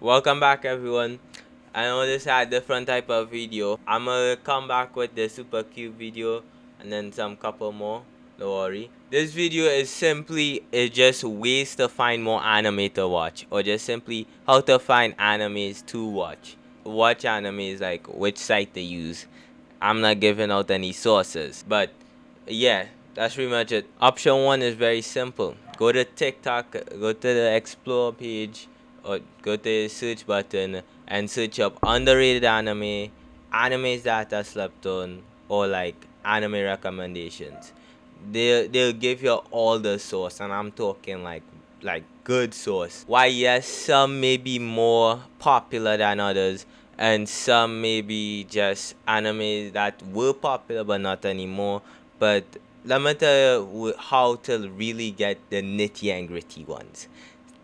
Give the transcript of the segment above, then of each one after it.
Welcome back, everyone. I know this is a different type of video. I'm gonna come back with the super cute video and then some couple more. Don't worry. This video is simply just ways to find more anime to watch, or just simply how to find animes to watch. Watch animes, like which site to use. I'm not giving out any sources, but yeah, that's pretty much it. Option one is very simple. Go to TikTok, go to the explore page, or go to the search button and search up underrated anime, animes that are slept on, or like anime recommendations. They'll give you all the source, and I'm talking like good source. Why, yes, some may be more popular than others, and some may be just anime that were popular but not anymore. But let me tell you how to really get the nitty and gritty ones.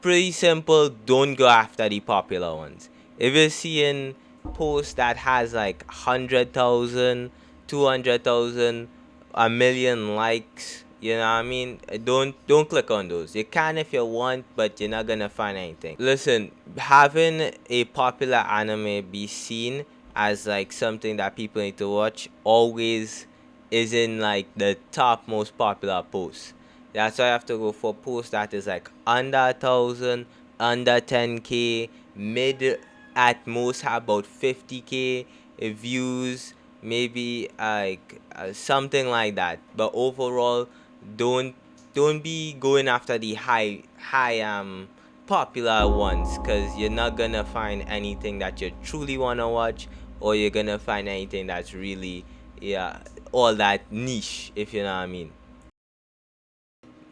Pretty simple. Don't go after the popular ones. If you're seeing posts that has like 100,000, 200,000, a million likes, you know what I mean, don't click on those. You can if you want, but you're not gonna find anything. Listen, having a popular anime be seen as like something that people need to watch always is in like the top most popular posts. That's why I have to go for posts that is like under 1,000, under 10k, mid at most have about 50k views, maybe like something like that. But overall, don't don't be going after the high popular ones, because you're not gonna find anything that you truly wanna watch, or you're gonna find anything that's really, yeah, all that niche, if you know what I mean.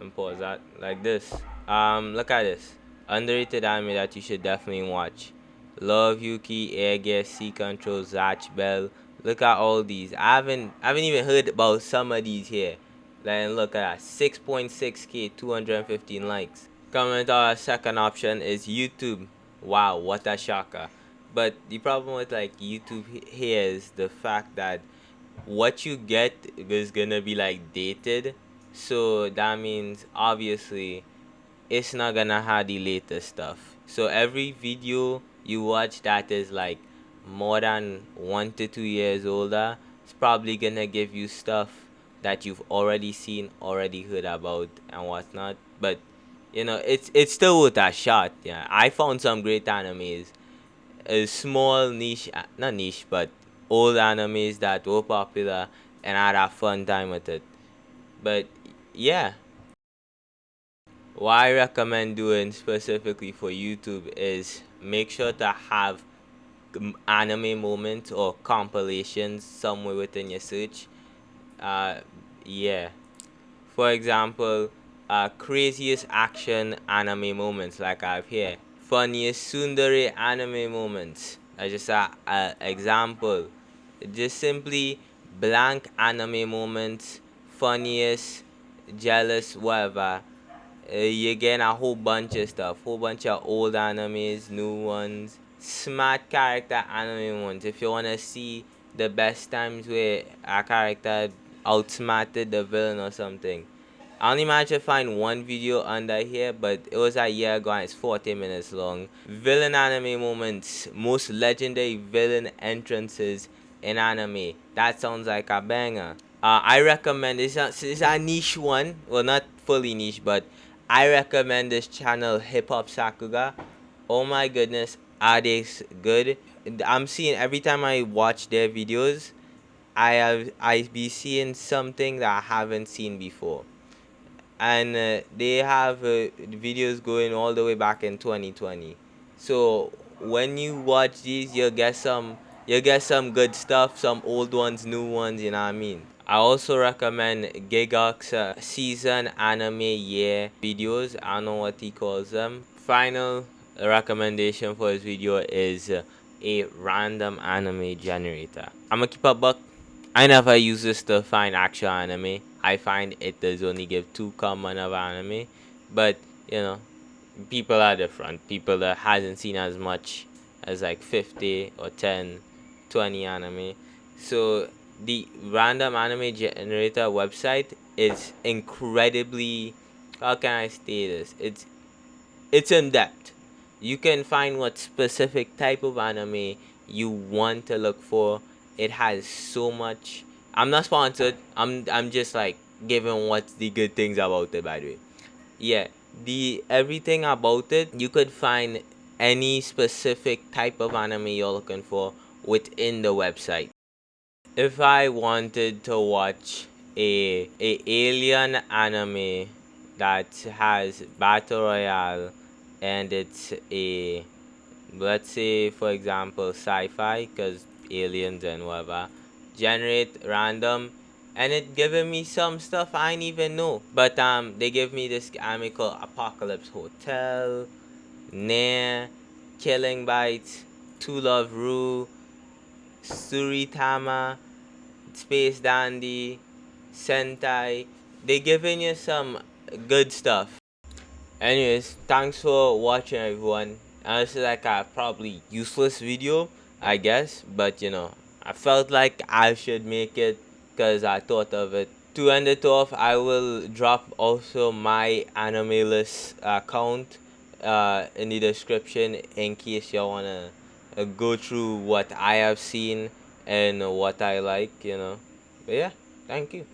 And pause that like this. Look at this. Underrated anime that you should definitely watch. Love Yuki, Air Gear, Sea Control, Zatch Bell. Look at all these. I haven't even heard about some of these here. Like, look at that. 6.6k, 215 likes. Coming to our second option is YouTube. Wow, what a shocker. But the problem with like YouTube here is the fact that what you get is gonna be like dated. So that means obviously it's not gonna have the latest stuff. So every video you watch that is like more than 1 to 2 years older, it's probably gonna give you stuff that you've already seen, already heard about, and whatnot. But it's still worth a shot. Yeah, I found some great animes, a small niche, not niche, but old animes that were popular, and I had a fun time with it. But yeah, what I recommend doing specifically for YouTube is make sure to have anime moments or compilations somewhere within your search. Uh, yeah. For example, craziest action anime moments, like I have here. Funniest tsundere anime moments. That's just a example. Just simply blank anime moments, funniest, jealous, whatever. You're getting a whole bunch of stuff, whole bunch of old animes, new ones, smart character anime ones. If you wanna see the best times where a character outsmarted the villain or something. I only managed to find one video under here, but it was a year ago and it's 40 minutes long. Villain anime moments, most legendary villain entrances in anime. That sounds like a banger. I recommend it's a niche one. Well, not fully niche, but I recommend this channel, Hip Hop Sakuga. Oh my goodness, are they good? I'm seeing every time I watch their videos, I be seeing something that I haven't seen before, and they have videos going all the way back in 2020. So when you watch these, you'll get some good stuff, some old ones, new ones. You know what I mean. I also recommend Gigox season anime year videos. I don't know what he calls them. Final recommendation for this video is a random anime generator. I'm gonna keep a buck. I never use this to find actual anime. I find it does only give too common of anime, but you know, people are different. People that hasn't seen as much as like 50 or 10, 20 anime. So the random anime generator website is incredibly, how can I say this? It's in depth. You can find what specific type of anime you want to look for. It has so much. I'm not sponsored. I'm just like giving what's the good things about it, by the way. Yeah, the everything about it, you could find any specific type of anime you're looking for within the website. If I wanted to watch a alien anime that has battle royale, and it's a, let's say for example sci-fi, because aliens and whatever, generate random, and it giving me some stuff I ain't even know, but they give me this anime called Apocalypse Hotel, Nair, Killing Bites, To Love Ru, Suritama, Space Dandy, Sentai. They giving you some good stuff. Anyways, thanks for watching, everyone. This is like a probably useless video, I guess, but I felt like I should make it because I thought of it. To end it off, I will drop also my anime list account in the description in case y'all wanna go through what I have seen and what I like. But yeah, thank you.